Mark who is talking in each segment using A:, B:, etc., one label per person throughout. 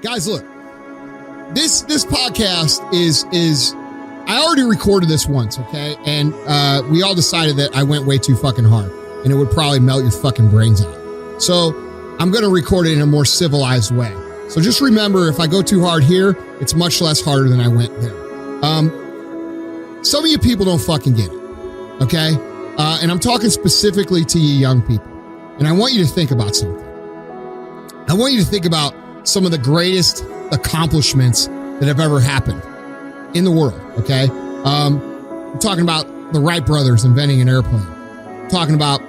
A: Guys, look, this podcast is I already recorded this once, okay? And we all decided that I went way too fucking hard and it would probably melt your fucking brains out. So I'm going to record it in a more civilized way. So just remember, if I go too hard here, it's much less harder than I went there. Some of you people don't fucking get it, okay? And I'm talking specifically to you young people. And I want you to think about something. I want you to think about some of the greatest accomplishments that have ever happened in the world, okay? I'm talking about the Wright brothers inventing an airplane. I'm talking about,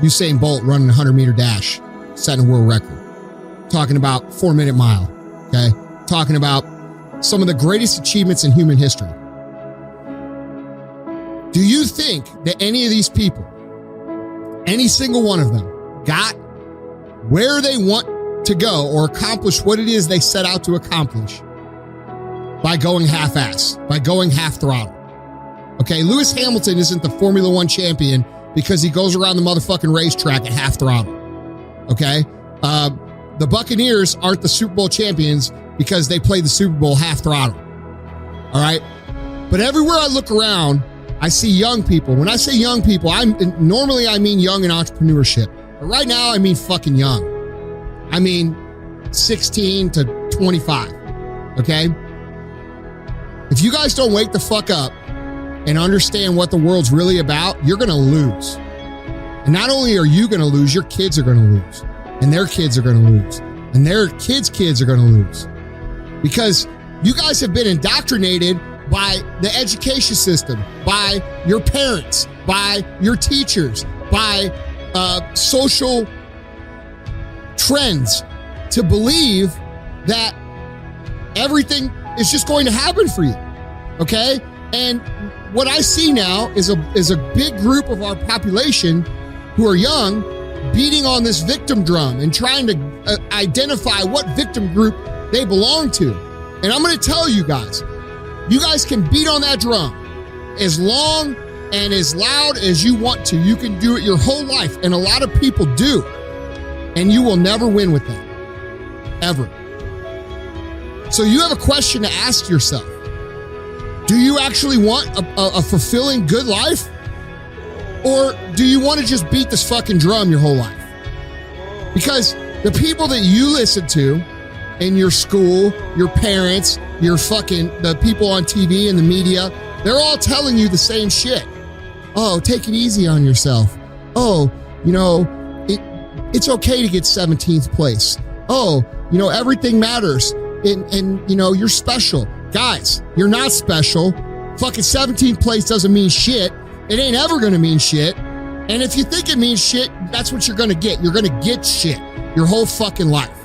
A: Usain Bolt running a 100-meter dash, setting a world record. I'm talking about 4-minute mile, okay? I'm talking about some of the greatest achievements in human history. Do you think that any of these people, any single one of them, got where they want to go or accomplish what it is they set out to accomplish by going half-ass, by going half-throttle? Okay, Lewis Hamilton isn't the Formula One champion because he goes around the motherfucking racetrack at half-throttle, okay? The Buccaneers aren't the Super Bowl champions because they play the Super Bowl half-throttle, all right? But everywhere I look around, I see young people. When I say young people, normally I mean young in entrepreneurship. But right now, I mean fucking young. I mean 16 to 25, okay? If you guys don't wake the fuck up and understand what the world's really about, you're going to lose. And not only are you going to lose, your kids are going to lose. And their kids are going to lose. And their kids are going to lose. Because you guys have been indoctrinated by the education system, by your parents, by your teachers, by social trends to believe that everything is just going to happen for you, okay? And what I see now is a big group of our population who are young beating on this victim drum and trying to identify what victim group they belong to. And I'm going to tell you guys can beat on that drum as long and as loud as you want to. You can do it your whole life, and a lot of people do. And you will never win with that, ever. So you have a question to ask yourself. Do you actually want a fulfilling, good life? Or do you want to just beat this fucking drum your whole life? Because the people that you listen to in your school, your parents, the people on TV and the media, they're all telling you the same shit. Oh, take it easy on yourself. Oh, it's okay to get 17th place. Oh, everything matters. And you're special. Guys, you're not special. Fucking 17th place doesn't mean shit. It ain't ever going to mean shit. And if you think it means shit, that's what you're going to get. You're going to get shit your whole fucking life.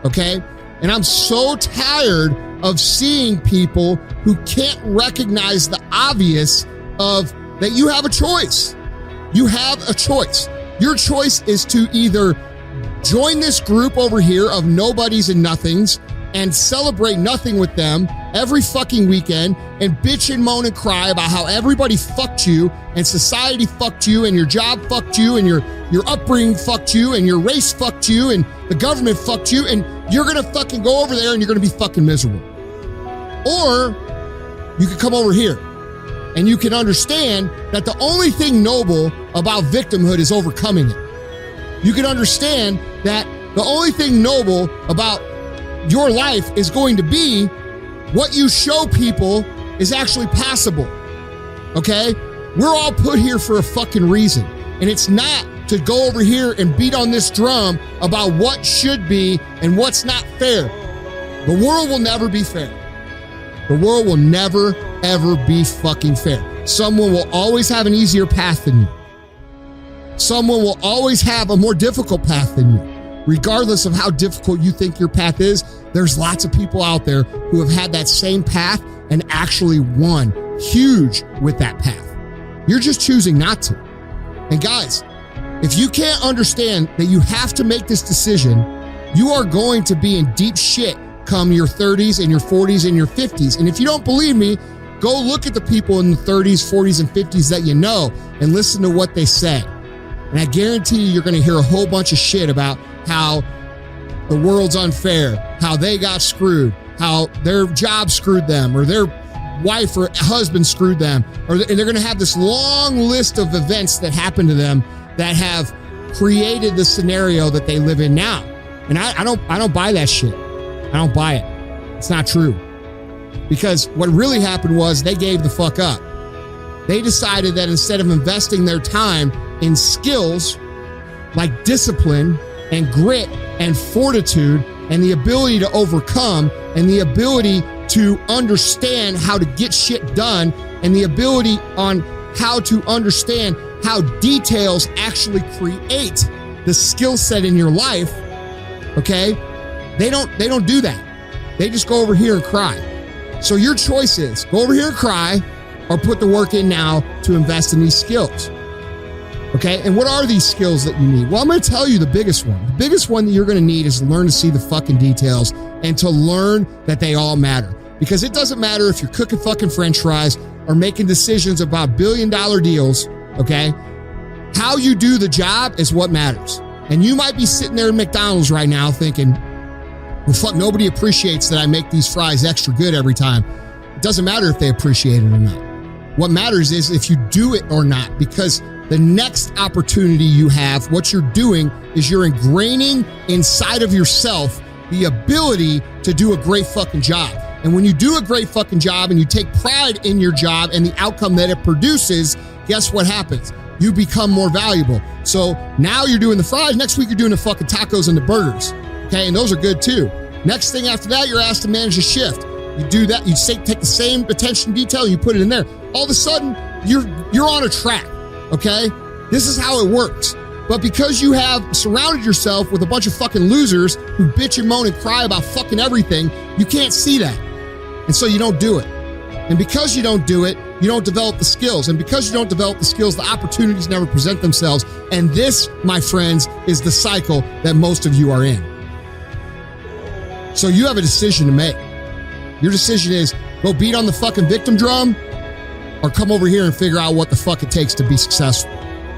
A: Okay? And I'm so tired of seeing people who can't recognize the obvious of that you have a choice. You have a choice. Your choice is to either join this group over here of nobodies and nothings and celebrate nothing with them every fucking weekend and bitch and moan and cry about how everybody fucked you and society fucked you and your job fucked you and your upbringing fucked you and your race fucked you and the government fucked you, and you're gonna fucking go over there and you're gonna be fucking miserable. Or you could come over here and you can understand that the only thing noble about victimhood is overcoming it. You can understand that the only thing noble about your life is going to be what you show people is actually possible, okay? We're all put here for a fucking reason, and it's not to go over here and beat on this drum about what should be and what's not fair. The world will never be fair. The world will never, ever be fucking fair. Someone will always have an easier path than you. Someone will always have a more difficult path than you. Regardless of how difficult you think your path is, there's lots of people out there who have had that same path and actually won huge with that path. You're just choosing not to. And guys, if you can't understand that you have to make this decision, you are going to be in deep shit come your 30s and your 40s and your 50s. And if you don't believe me, go look at the people in the 30s, 40s, and 50s that you know and listen to what they say. And I guarantee you're going to hear a whole bunch of shit about how the world's unfair, how they got screwed, how their job screwed them, or their wife or husband screwed them, and they're going to have this long list of events that happen to them that have created the scenario that they live in now. And I don't buy that shit. I don't buy it. It's not true. Because what really happened was they gave the fuck up. They decided that instead of investing their time in skills like discipline and grit and fortitude and the ability to overcome and the ability to understand how to get shit done and the ability on how to understand how details actually create the skill set in your life, okay? They don't do that. They just go over here and cry. So your choice is go over here and cry or put the work in now to invest in these skills. Okay, and what are these skills that you need? Well, I'm going to tell you the biggest one. The biggest one that you're going to need is to learn to see the fucking details and to learn that they all matter. Because it doesn't matter if you're cooking fucking French fries or making decisions about billion-dollar deals, okay? How you do the job is what matters. And you might be sitting there at McDonald's right now thinking, well, fuck, nobody appreciates that I make these fries extra good every time. It doesn't matter if they appreciate it or not. What matters is if you do it or not, because the next opportunity you have, what you're doing is you're ingraining inside of yourself the ability to do a great fucking job. And when you do a great fucking job and you take pride in your job and the outcome that it produces, guess what happens? You become more valuable. So now you're doing the fries. Next week, you're doing the fucking tacos and the burgers. Okay, and those are good too. Next thing after that, you're asked to manage a shift. You do that, you take the same attention to detail, you put it in there. All of a sudden, you're on a track. Okay? This is how it works. But because you have surrounded yourself with a bunch of fucking losers who bitch and moan and cry about fucking everything, you can't see that. And so you don't do it. And because you don't do it, you don't develop the skills. And because you don't develop the skills, the opportunities never present themselves. And this, my friends, is the cycle that most of you are in. So you have a decision to make. Your decision is go beat on the fucking victim drum or come over here and figure out what the fuck it takes to be successful.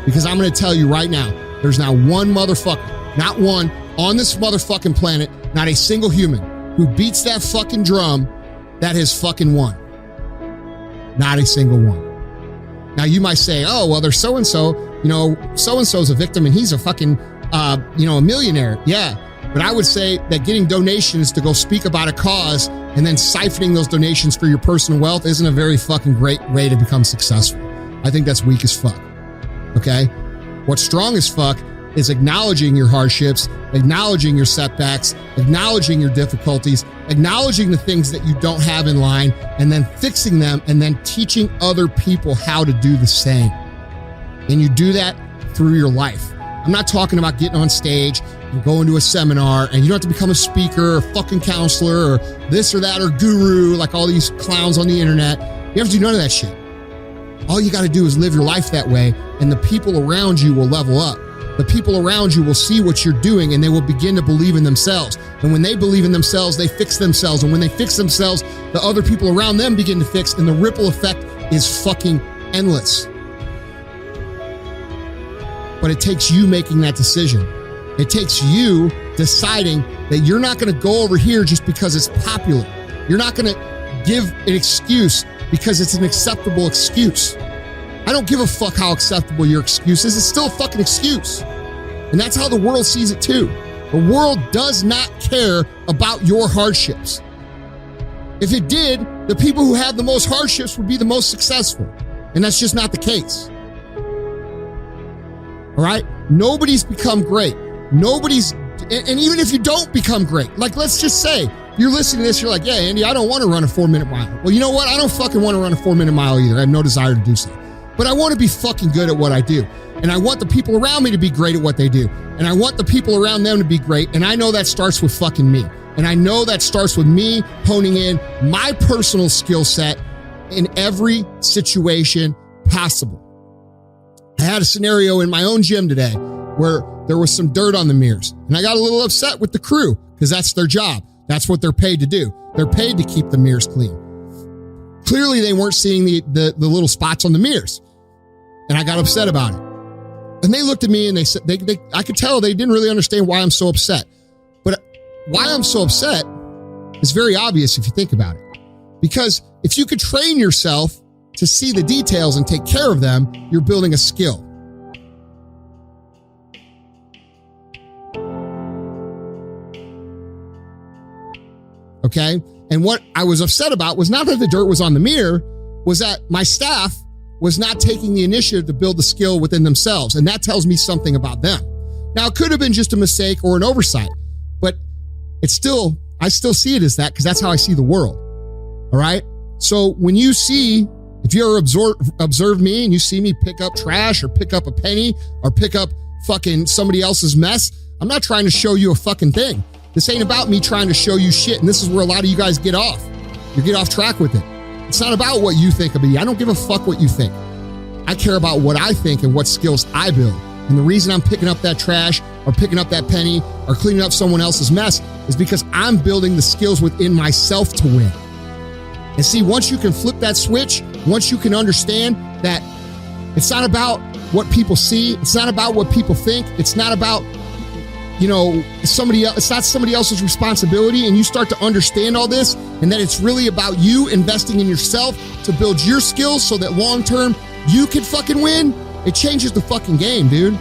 A: Because I'm going to tell you right now, there's not one motherfucker, not one on this motherfucking planet, not a single human who beats that fucking drum that has fucking won. Not a single one. Now you might say, oh, well, there's so-and-so, so-and-so's a victim and he's a fucking, a millionaire. Yeah. But I would say that getting donations to go speak about a cause and then siphoning those donations for your personal wealth isn't a very fucking great way to become successful. I think that's weak as fuck. Okay? What's strong as fuck is acknowledging your hardships, acknowledging your setbacks, acknowledging your difficulties, acknowledging the things that you don't have in line, and then fixing them and then teaching other people how to do the same. And you do that through your life. I'm not talking about getting on stage and going to a seminar and you don't have to become a speaker or fucking counselor or this or that or guru like all these clowns on the internet. You have to do none of that shit. All you got to do is live your life that way and the people around you will level up. The people around you will see what you're doing and they will begin to believe in themselves. And when they believe in themselves, they fix themselves. And when they fix themselves, the other people around them begin to fix and the ripple effect is fucking endless. But it takes you making that decision. It takes you deciding that you're not going to go over here just because it's popular. You're not going to give an excuse because it's an acceptable excuse. I don't give a fuck how acceptable your excuse is. It's still a fucking excuse. And that's how the world sees it too. The world does not care about your hardships. If it did, the people who have the most hardships would be the most successful. And that's just not the case. All right? Nobody's become great. And even if you don't become great, like let's just say you're listening to this, you're like, yeah, Andy, I don't want to run a 4-minute mile. Well, you know what? I don't fucking want to run a 4-minute mile either. I have no desire to do so. But I want to be fucking good at what I do. And I want the people around me to be great at what they do. And I want the people around them to be great. And I know that starts with fucking me. And I know that starts with me honing in my personal skill set in every situation possible. I had a scenario in my own gym today where there was some dirt on the mirrors. And I got a little upset with the crew because that's their job. That's what they're paid to do. They're paid to keep the mirrors clean. Clearly, they weren't seeing the little spots on the mirrors. And I got upset about it. And they looked at me and they said, I could tell they didn't really understand why I'm so upset. But why I'm so upset is very obvious if you think about it. Because if you could train yourself to see the details and take care of them, you're building a skill. Okay? And what I was upset about was not that the dirt was on the mirror, was that my staff was not taking the initiative to build the skill within themselves. And that tells me something about them. Now, it could have been just a mistake or an oversight, but I still see it as that because that's how I see the world. All right? So when you see, if you ever observe me and you see me pick up trash or pick up a penny or pick up fucking somebody else's mess, I'm not trying to show you a fucking thing. This ain't about me trying to show you shit. And this is where a lot of you guys get off. You get off track with it. It's not about what you think of me. I don't give a fuck what you think. I care about what I think and what skills I build. And the reason I'm picking up that trash or picking up that penny or cleaning up someone else's mess is because I'm building the skills within myself to win. And see, once you can flip that switch, once you can understand that it's not about what people see, it's not about what people think, it's not about, somebody else, it's not somebody else's responsibility, and you start to understand all this, and that it's really about you investing in yourself to build your skills so that long term you can fucking win, it changes the fucking game, dude.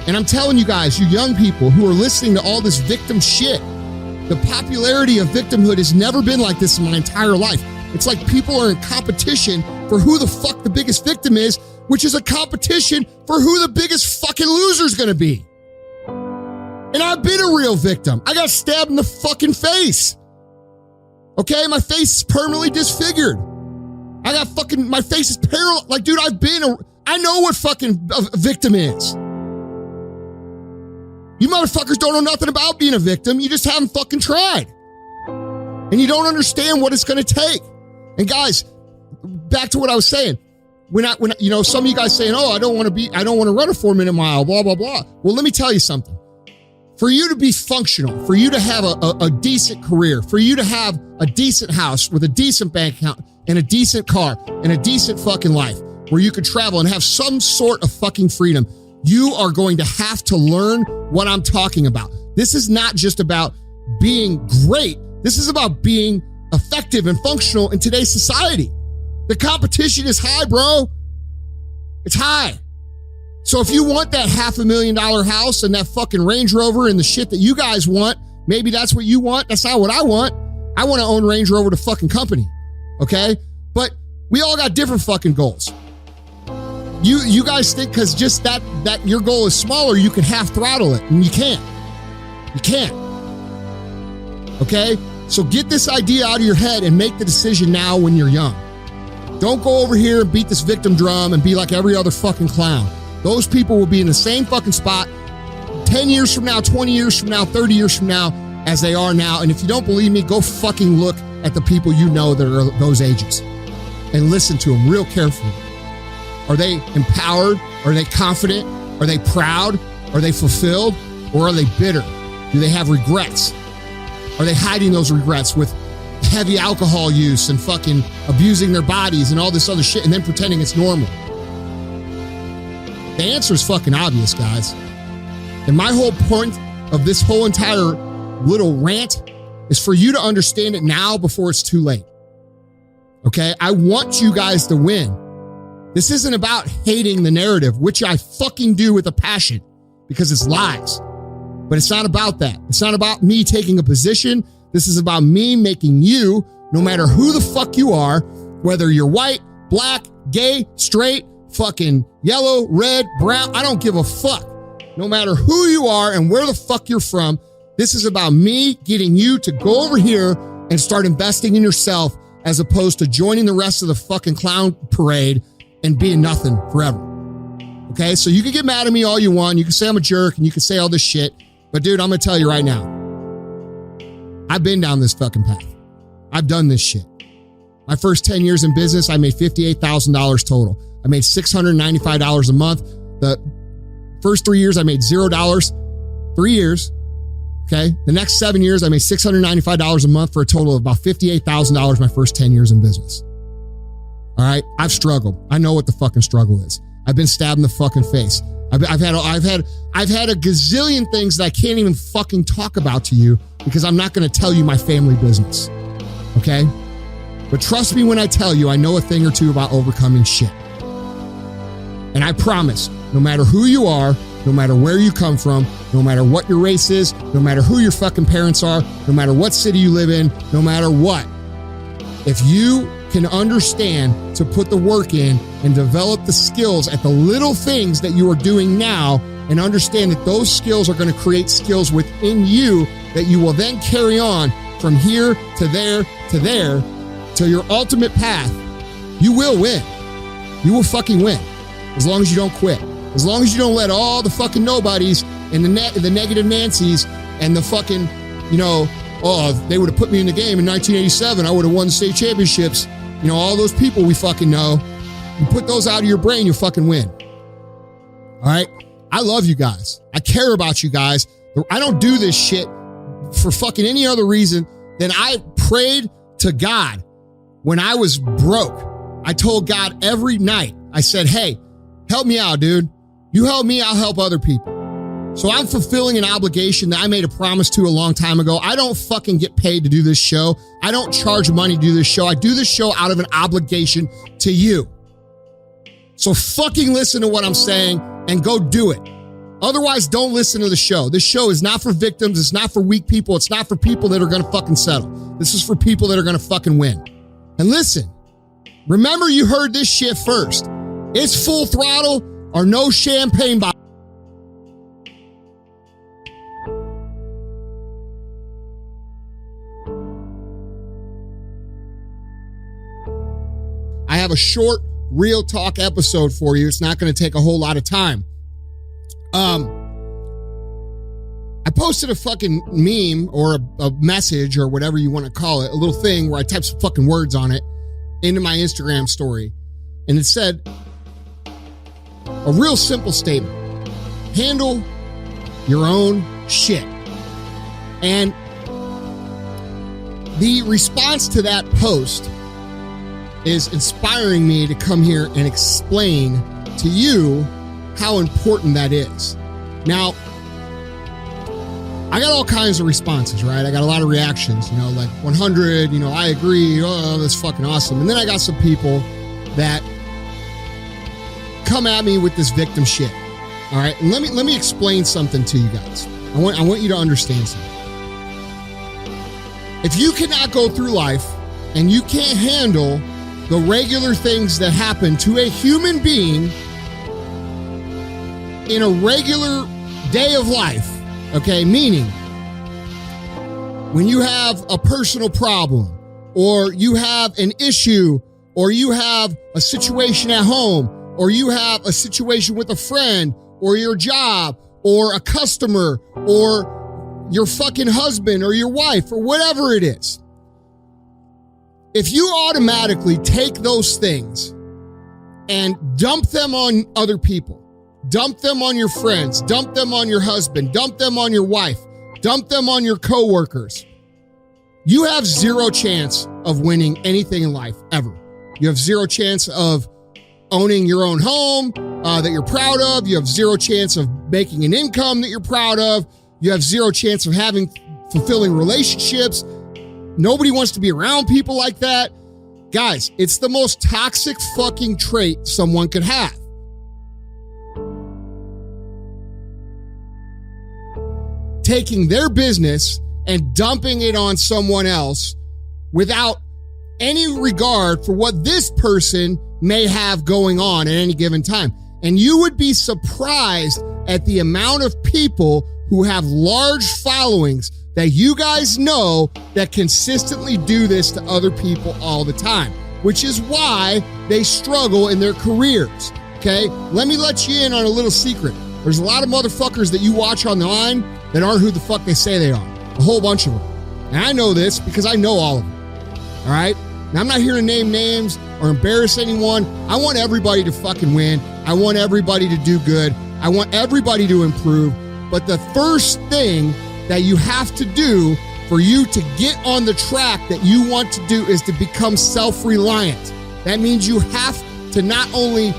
A: And I'm telling you guys, you young people who are listening to all this victim shit, the popularity of victimhood has never been like this in my entire life. It's like people are in competition for who the fuck the biggest victim is, which is a competition for who the biggest fucking loser is going to be. And I've been a real victim. I got stabbed in the fucking face. Okay, my face is permanently disfigured. My face is paralyzed. Like, dude, I know what fucking a victim is. You motherfuckers don't know nothing about being a victim. You just haven't fucking tried. And you don't understand what it's going to take. And guys, back to what I was saying. When some of you guys saying, oh, I don't want to run a 4-minute mile, blah, blah, blah. Well, let me tell you something. For you to be functional, for you to have a decent career, for you to have a decent house with a decent bank account and a decent car and a decent fucking life where you could travel and have some sort of fucking freedom, you are going to have to learn what I'm talking about. This is not just about being great. This is about being effective and functional in today's society. The competition is high, bro. It's high. So if you want that $500,000 house and that fucking Range Rover and the shit that you guys want, maybe that's what you want. That's not what I want. I want to own Range Rover to fucking company. Okay? But we all got different fucking goals. You guys think because just that your goal is smaller, you can half throttle it, and you can't. You can't. Okay? So get this idea out of your head and make the decision now when you're young. Don't go over here and beat this victim drum and be like every other fucking clown. Those people will be in the same fucking spot 10 years from now, 20 years from now, 30 years from now as they are now. And if you don't believe me, go fucking look at the people you know that are those ages and listen to them real carefully. Are they empowered? Are they confident? Are they proud? Are they fulfilled? Or are they bitter? Do they have regrets? Are they hiding those regrets with heavy alcohol use and fucking abusing their bodies and all this other shit and then pretending it's normal? The answer is fucking obvious, guys. And my whole point of this whole entire little rant is for you to understand it now before it's too late. Okay? I want you guys to win. This isn't about hating the narrative, which I fucking do with a passion because it's lies. But it's not about that. It's not about me taking a position. This is about me making you, no matter who the fuck you are, whether you're white, black, gay, straight, fucking yellow, red, brown, I don't give a fuck. No matter who you are and where the fuck you're from, this is about me getting you to go over here and start investing in yourself as opposed to joining the rest of the fucking clown parade and being nothing forever. Okay, so you can get mad at me all you want. You can say I'm a jerk and you can say all this shit. But dude, I'm gonna tell you right now, I've been down this fucking path. I've done this shit. My first 10 years in business, I made $58,000 total. I made $695 a month. The first 3 years, I made $0. 3 years. Okay. The next 7 years, I made $695 a month for a total of about $58,000 my first 10 years in business. All right. I've struggled. I know what the fucking struggle is. I've been stabbed in the fucking face. I've had a gazillion things that I can't even fucking talk about to you because I'm not going to tell you my family business. Okay? But trust me when I tell you, I know a thing or two about overcoming shit. And I promise, no matter who you are, no matter where you come from, no matter what your race is, no matter who your fucking parents are, no matter what city you live in, no matter what, if you can understand to put the work in and develop the skills at the little things that you are doing now and understand that those skills are going to create skills within you that you will then carry on from here to there to your ultimate path, you will win. You will fucking win as long as you don't quit. As long as you don't let all the fucking nobodies and the negative Nancys and the fucking, oh, if they would have put me in the game in 1987, I would have won the state championships. All those people we fucking know. You put those out of your brain, you'll fucking win. All right? I love you guys. I care about you guys. I don't do this shit for fucking any other reason than I prayed to God when I was broke. I told God every night, I said, hey, help me out, dude. You help me, I'll help other people. So I'm fulfilling an obligation that I made a promise to a long time ago. I don't fucking get paid to do this show. I don't charge money to do this show. I do this show out of an obligation to you. So fucking listen to what I'm saying and go do it. Otherwise, don't listen to the show. This show is not for victims. It's not for weak people. It's not for people that are going to fucking settle. This is for people that are going to fucking win. And listen, remember you heard this shit first. It's full throttle or no champagne bottle. I have a short real talk episode for you. It's not going to take a whole lot of time. I posted a fucking meme or a message or whatever you want to call it, a little thing where I typed some fucking words on it into my Instagram story. And it said a real simple statement: handle your own shit. And the response to that post is inspiring me to come here and explain to you how important that is. Now, I got all kinds of responses, right? I got a lot of reactions, like 100, I agree, oh, that's fucking awesome. And then I got some people that come at me with this victim shit. All right, and let me explain something to you guys. I want you to understand something. If you cannot go through life and you can't handle the regular things that happen to a human being in a regular day of life, okay, meaning when you have a personal problem or you have an issue or you have a situation at home or you have a situation with a friend or your job or a customer or your fucking husband or your wife or whatever it is, if you automatically take those things and dump them on other people, dump them on your friends, dump them on your husband, dump them on your wife, dump them on your coworkers, you have zero chance of winning anything in life, ever. You have zero chance of owning your own home that you're proud of. You have zero chance of making an income that you're proud of. You have zero chance of having fulfilling relationships. Nobody wants to be around people like that. Guys, it's the most toxic fucking trait someone could have. Taking their business and dumping it on someone else without any regard for what this person may have going on at any given time. And you would be surprised at the amount of people who have large followings that you guys know that consistently do this to other people all the time, which is why they struggle in their careers, okay? Let me let you in on a little secret. There's a lot of motherfuckers that you watch online that aren't who the fuck they say they are. A whole bunch of them. And I know this because I know all of them, all right? Now, I'm not here to name names or embarrass anyone. I want everybody to fucking win. I want everybody to do good. I want everybody to improve. But the first thing that you have to do for you to get on the track that you want to do is to become self-reliant. That means you have to not only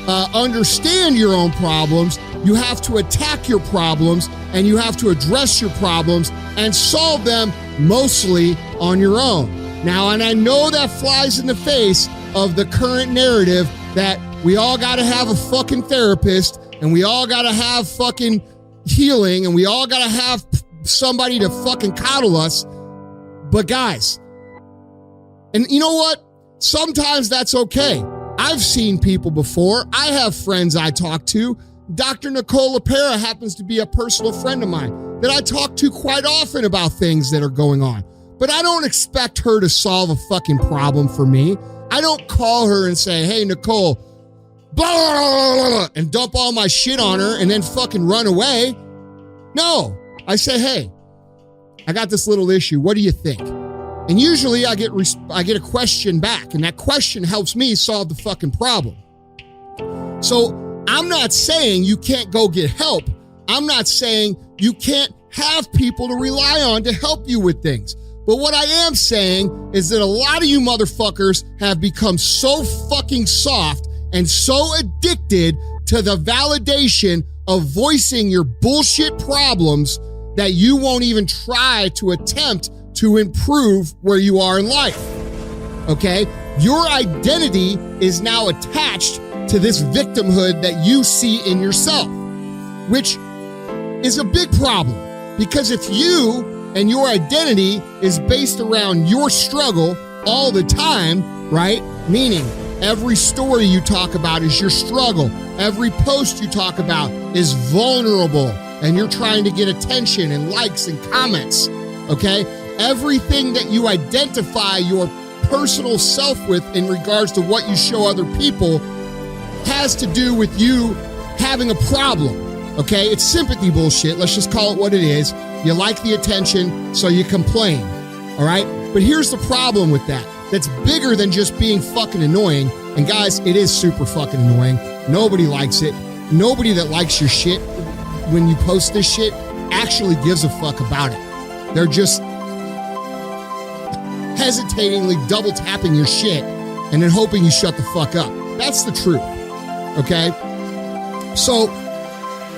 A: understand your own problems. You have to attack your problems, and you have to address your problems and solve them mostly on your own. Now, and I know that flies in the face of the current narrative that we all got to have a fucking therapist, and we all got to have fucking healing, and we all got to have somebody to fucking coddle us. But guys, and you know what? Sometimes that's okay. I've seen people before. I have friends I talk to. Dr. Nicole LaPera happens to be a personal friend of mine that I talk to quite often about things that are going on. But I don't expect her to solve a fucking problem for me. I don't call her and say, hey, Nicole, blah, blah, blah, blah, and dump all my shit on her and then fucking run away. No, I say, hey, I got this little issue. What do you think? And usually I get a question back, and that question helps me solve the fucking problem. So I'm not saying you can't go get help. I'm not saying you can't have people to rely on to help you with things. But what I am saying is that a lot of you motherfuckers have become so fucking soft and so addicted to the validation of voicing your bullshit problems that you won't even try to attempt to improve where you are in life, okay? Your identity is now attached to this victimhood that you see in yourself, which is a big problem, because if you and your identity is based around your struggle all the time, right? Meaning every story you talk about is your struggle. Every post you talk about is vulnerable, and you're trying to get attention and likes and comments, okay? Everything that you identify your personal self with in regards to what you show other people has to do with you having a problem, okay? It's sympathy bullshit. Let's just call it what it is. You like the attention, so you complain, all right? But here's the problem with that. That's bigger than just being fucking annoying. And guys, it is super fucking annoying. Nobody likes it. Nobody that likes your shit when you post this shit actually gives a fuck about it. They're just hesitatingly double tapping your shit and then hoping you shut the fuck up. That's the truth, okay? So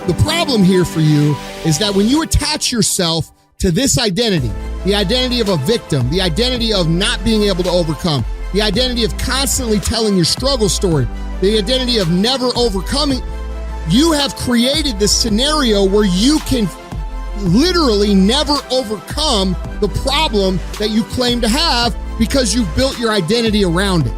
A: the problem here for you is that when you attach yourself to this identity, the identity of a victim, the identity of not being able to overcome, the identity of constantly telling your struggle story, the identity of never overcoming, you have created this scenario where you can literally never overcome the problem that you claim to have because you've built your identity around it.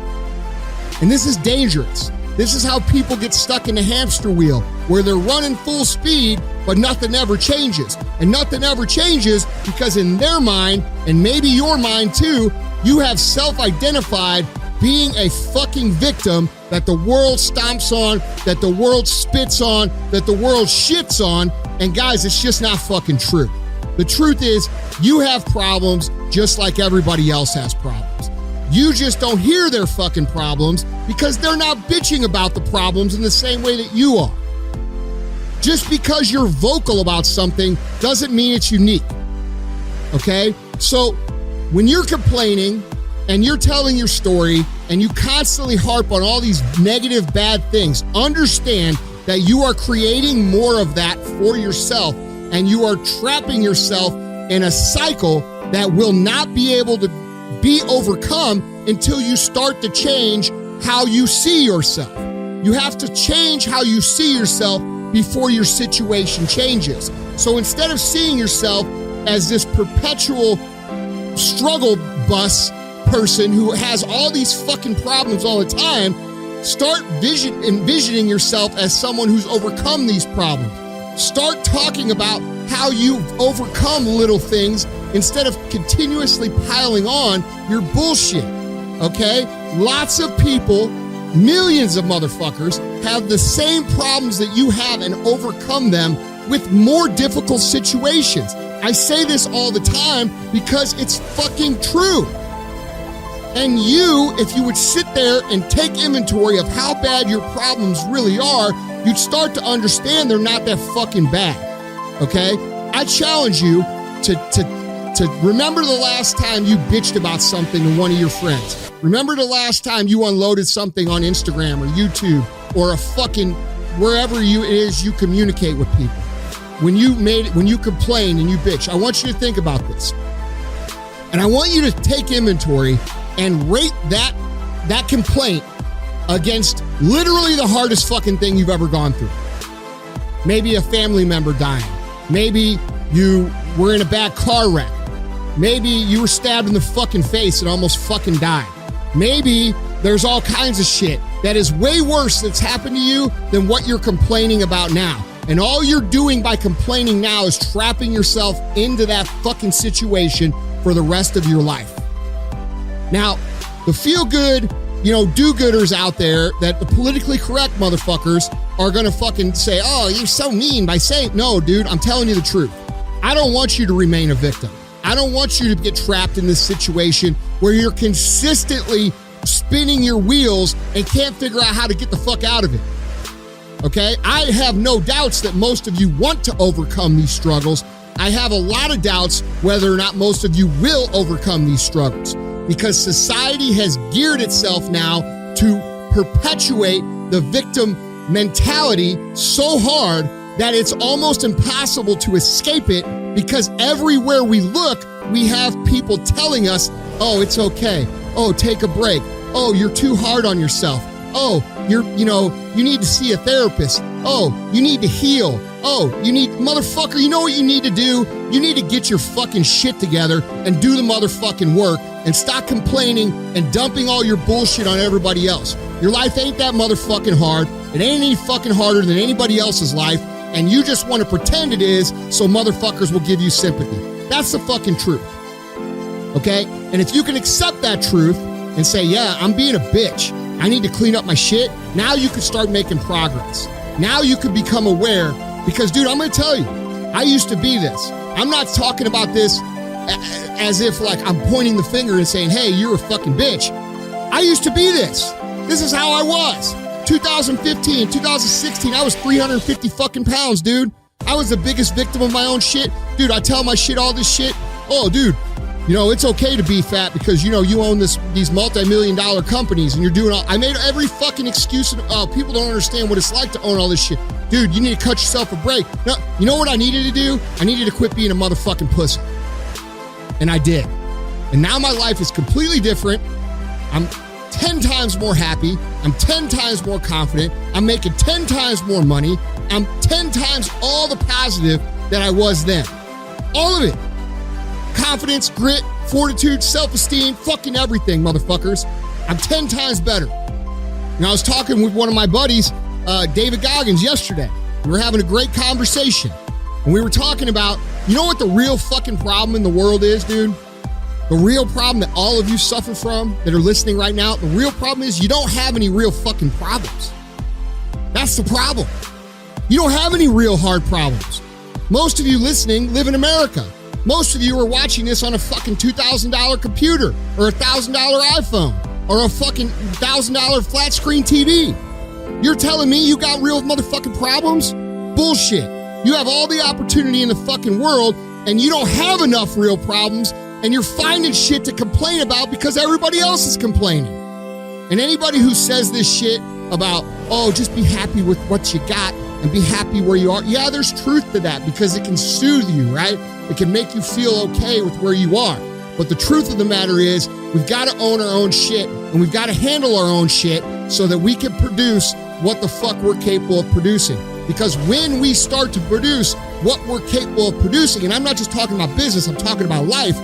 A: And this is dangerous. This is how people get stuck in the hamster wheel, where they're running full speed, but nothing ever changes. And nothing ever changes because in their mind, and maybe your mind too, you have self-identified being a fucking victim that the world stomps on, that the world spits on, that the world shits on. And guys, it's just not fucking true. The truth is, you have problems just like everybody else has problems. You just don't hear their fucking problems because they're not bitching about the problems in the same way that you are. Just because you're vocal about something doesn't mean it's unique, okay? So when you're complaining and you're telling your story and you constantly harp on all these negative, bad things, understand that you are creating more of that for yourself, and you are trapping yourself in a cycle that will not be able to be overcome until you start to change how you see yourself. You have to change how you see yourself before your situation changes. So instead of seeing yourself as this perpetual struggle bus person who has all these fucking problems all the time, start envisioning yourself as someone who's overcome these problems. Start talking about how you've overcome little things instead of continuously piling on your bullshit, okay? Lots of people, millions of motherfuckers, have the same problems that you have and overcome them with more difficult situations. I say this all the time because it's fucking true. And you, if you would sit there and take inventory of how bad your problems really are, you'd start to understand they're not that fucking bad, okay? I challenge you to remember the last time you bitched about something to one of your friends. Remember the last time you unloaded something on Instagram or YouTube or a fucking wherever it is you communicate with people. When you complain and you bitch, I want you to think about this. And I want you to take inventory and rate that complaint against literally the hardest fucking thing you've ever gone through. Maybe a family member dying. Maybe you were in a bad car wreck. Maybe you were stabbed in the fucking face and almost fucking died. Maybe there's all kinds of shit that is way worse that's happened to you than what you're complaining about now. And all you're doing by complaining now is trapping yourself into that fucking situation for the rest of your life. Now, the feel-good, do-gooders out there, that the politically correct motherfuckers are gonna fucking say, oh, you're so mean by saying, no, dude, I'm telling you the truth. I don't want you to remain a victim. I don't want you to get trapped in this situation where you're consistently spinning your wheels and can't figure out how to get the fuck out of it. Okay? I have no doubts that most of you want to overcome these struggles. I have a lot of doubts whether or not most of you will overcome these struggles, because society has geared itself now to perpetuate the victim mentality so hard that it's almost impossible to escape it, because everywhere we look, we have people telling us, oh, it's okay. Oh, take a break. Oh, you're too hard on yourself. Oh, you need to see a therapist. Oh, you need to heal. Oh, motherfucker, you know what you need to do? You need to get your fucking shit together and do the motherfucking work and stop complaining and dumping all your bullshit on everybody else. Your life ain't that motherfucking hard. It ain't any fucking harder than anybody else's life, and you just want to pretend it is so motherfuckers will give you sympathy. That's the fucking truth. Okay? And if you can accept that truth and say, yeah, I'm being a bitch, I need to clean up my shit, now you can start making progress. Now you can become aware, because, dude, I'm going to tell you, I used to be this. I'm not talking about this as if like I'm pointing the finger and saying, hey, you're a fucking bitch. I used to be this. This is how I was. 2015, 2016, I was 350 fucking pounds, dude. I was the biggest victim of my own shit. Dude, I tell my shit all this shit. Oh, dude, it's okay to be fat because, you own these multi-million-dollar companies and you're doing all, I made every fucking excuse. People don't understand what it's like to own all this shit. Dude, you need to cut yourself a break. No, you know what I needed to do? I needed to quit being a motherfucking pussy. And I did. And now my life is completely different. I'm 10 times more happy. I'm 10 times more confident. I'm making 10 times more money. I'm 10 times all the positive that I was then. All of it. Confidence, grit, fortitude, self-esteem, fucking everything, motherfuckers. I'm 10 times better. And I was talking with one of my buddies, David Goggins, yesterday. We were having a great conversation. And we were talking about, you know what the real fucking problem in the world is, dude? The real problem that all of you suffer from that are listening right now, the real problem is you don't have any real fucking problems. That's the problem. You don't have any real hard problems. Most of you listening live in America. Most of you are watching this on a fucking $2,000 computer or a $1,000 iPhone or a fucking $1,000 flat screen TV. You're telling me you got real motherfucking problems? Bullshit. You have all the opportunity in the fucking world and you don't have enough real problems, and you're finding shit to complain about because everybody else is complaining. And anybody who says this shit about, oh, just be happy with what you got and be happy where you are. Yeah, there's truth to that because it can soothe you, right? It can make you feel okay with where you are. But the truth of the matter is we've got to own our own shit and we've got to handle our own shit so that we can produce what the fuck we're capable of producing. Because when we start to produce what we're capable of producing, and I'm not just talking about business, I'm talking about life,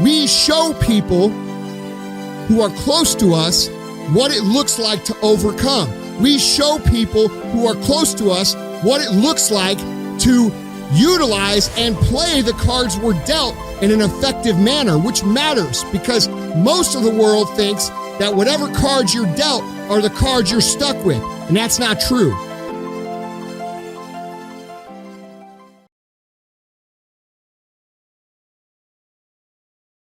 A: we show people who are close to us what it looks like to overcome. We show people who are close to us what it looks like to utilize and play the cards we're dealt in an effective manner, which matters because most of the world thinks that whatever cards you're dealt are the cards you're stuck with, and that's not true.